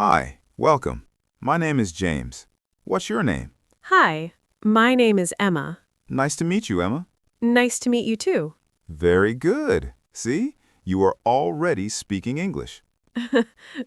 Hi, welcome. My name is James. What's your name? Hi, my name is Emma. Nice to meet you, Emma. Nice to meet you too. Very good. See, you are already speaking English.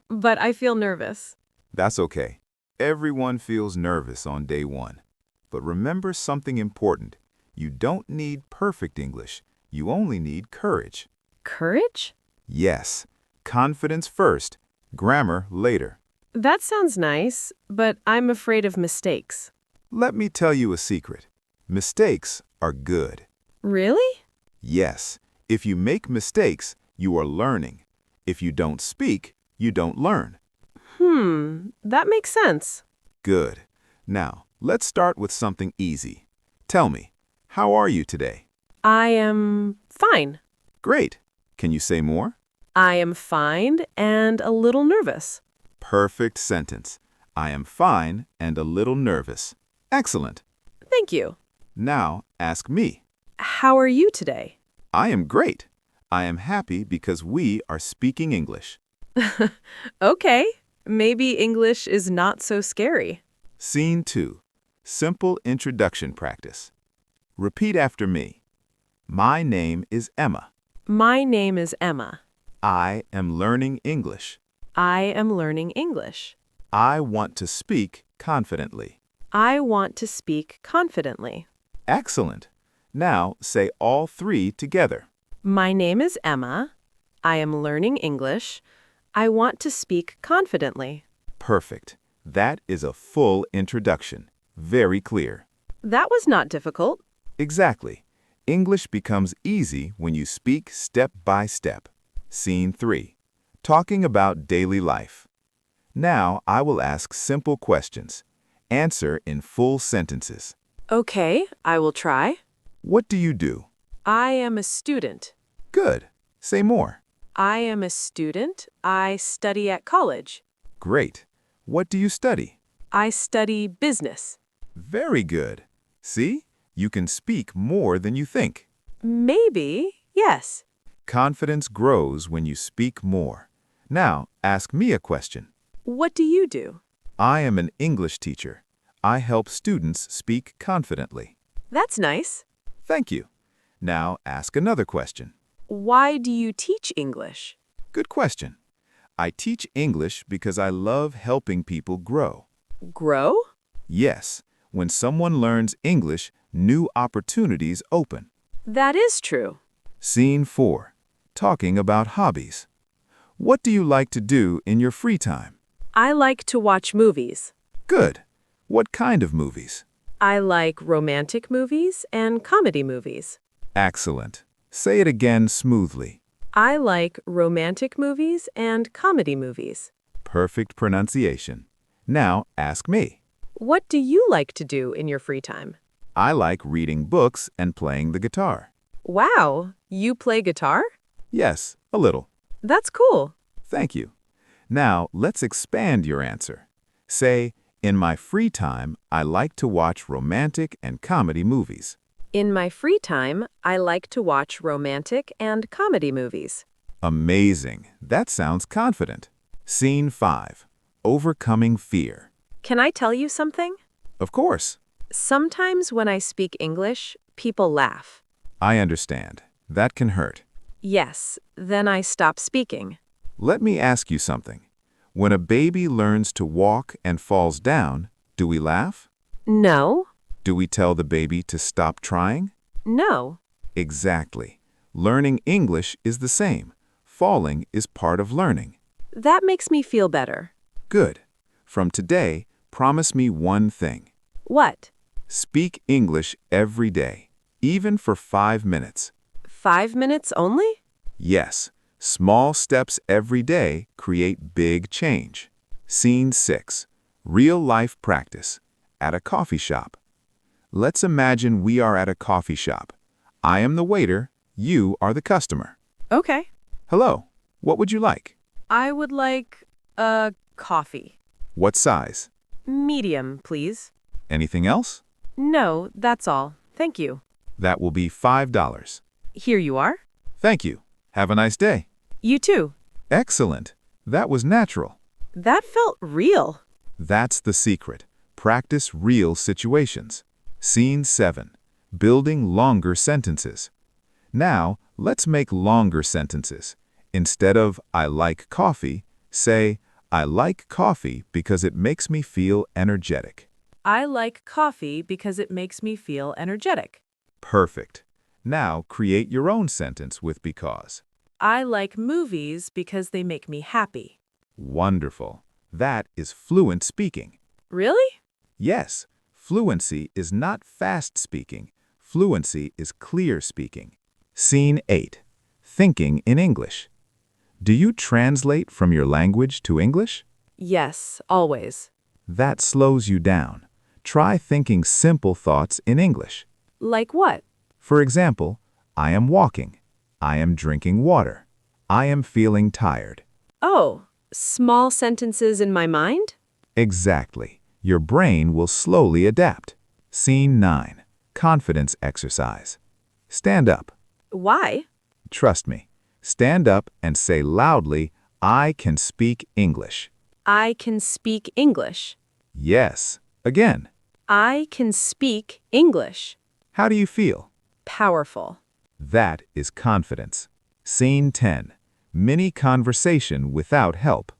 But I feel nervous. That's okay. Everyone feels nervous on day one. But remember something important. You don't need perfect English. You only need courage. Courage? Yes, confidence first, grammar later. That sounds nice, but I'm afraid of mistakes. Let me tell you a secret. Mistakes are good. Really? Yes, if you make mistakes, you are learning. If you don't speak, you don't learn. That makes sense. Good. Now, let's start with something easy. Tell me, how are you today? I am fine. Great. Can you say more? I am fine and a little nervous. Perfect sentence. I am fine and a little nervous. Excellent. Thank you. Now, ask me. How are you today? I am great. I am happy because we are speaking English. Okay, maybe English is not so scary. Scene 2. Simple introduction practice. Repeat after me. My name is Emma. My name is Emma. I am learning English. I am learning English. I want to speak confidently. I want to speak confidently. Excellent. Now say all three together. My name is Emma. I am learning English. I want to speak confidently. Perfect. That is a full introduction. Very clear. That was not difficult. Exactly. English becomes easy when you speak step by step. Scene 3. Talking about daily life. Now I will ask simple questions. Answer in full sentences. Okay, I will try. What do you do? I am a student. Good. Say more. I am a student. I study at college. Great. What do you study? I study business. Very good. See? You can speak more than you think. Maybe, yes. Confidence grows when you speak more. Now, ask me a question. What do you do? I am an English teacher. I help students speak confidently. That's nice. Thank you. Now, ask another question. Why do you teach English? Good question. I teach English because I love helping people grow. Grow? Yes, when someone learns English, new opportunities open. That is true. Scene 4. Talking about hobbies. What do you like to do in your free time? I like to watch movies. Good. What kind of movies? I like romantic movies and comedy movies. Excellent. Say it again smoothly. I like romantic movies and comedy movies. Perfect pronunciation. Now ask me. What do you like to do in your free time? I like reading books and playing the guitar. Wow, you play guitar? Yes, a little. That's cool. Thank you. Now let's expand your answer. Say, in my free time, I like to watch romantic and comedy movies. In my free time, I like to watch romantic and comedy movies. Amazing. That sounds confident. Scene 5. Overcoming fear. Can I tell you something? Of course. Sometimes when I speak English, people laugh. I understand. That can hurt. Yes, then I stop speaking. Let me ask you something. When a baby learns to walk and falls down, do we laugh? No, Do we tell the baby to stop trying? no. Exactly. Learning English is the same. Falling is part of learning. That makes me feel better. Good. From today, promise me one thing. What? Speak English every day, even for 5 minutes. 5 minutes only? Yes, small steps every day create big change. Scene 6. Real-life practice. At a coffee shop. Let's imagine we are at a coffee shop. I am the waiter, you are the customer. Okay. Hello, what would you like? I would like a coffee. What size? Medium, please. Anything else? No, that's all. Thank you. That will be $5. Here you are. Thank you. Have a nice day. You too. Excellent. That was natural. That felt real. That's the secret. Practice real situations. Scene 7. Building longer sentences. Now, let's make longer sentences. Instead of I like coffee, say I like coffee because it makes me feel energetic. I like coffee because it makes me feel energetic. Perfect. Now, create your own sentence with because. I like movies because they make me happy. Wonderful. That is fluent speaking. Really? Yes, fluency is not fast speaking. Fluency is clear speaking. Scene 8. Thinking in English. Do you translate from your language to English? Yes, always. That slows you down. Try thinking simple thoughts in English. Like what? For example, I am walking. I am drinking water. I am feeling tired. Oh, small sentences in my mind? Exactly. Your brain will slowly adapt. Scene 9. Confidence exercise. Stand up. Why? Trust me. Stand up and say loudly, I can speak English. I can speak English. Yes. Again. I can speak English. How do you feel? Powerful. That is confidence. Scene 10. Mini conversation without help.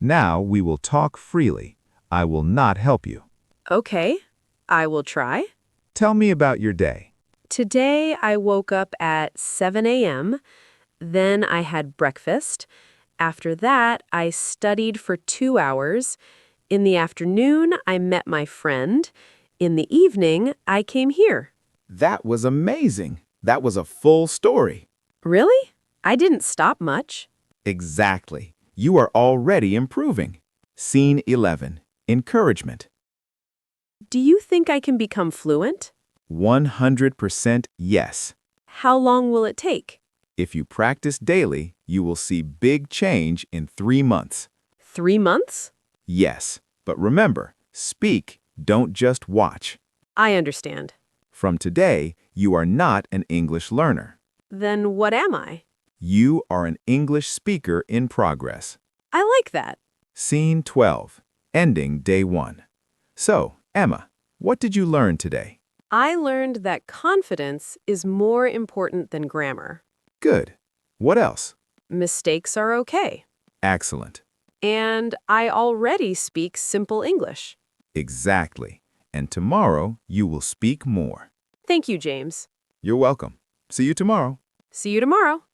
Now we will talk freely. I will not help you. Okay, I will try. Tell me about your day. Today I woke up at 7 a.m., then I had breakfast. After that, I studied for 2 hours. In the afternoon, I met my friend. In the evening, I came here. That was amazing. That was a full story. Really? I didn't stop much. Exactly. You are already improving. Scene 11. Encouragement. Do you think I can become fluent? 100% yes. How long will it take? If you practice daily, you will see big change in 3 months. 3 months? Yes, but remember, speak, don't just watch. I understand. From today, you are not an English learner. Then what am I? You are an English speaker in progress. I like that. Scene 12. Ending day 1. So, Emma, what did you learn today? I learned that confidence is more important than grammar. Good. What else? Mistakes are okay. Excellent. And I already speak simple English. Exactly. And tomorrow you will speak more. Thank you, James. You're welcome. See you tomorrow. See you tomorrow.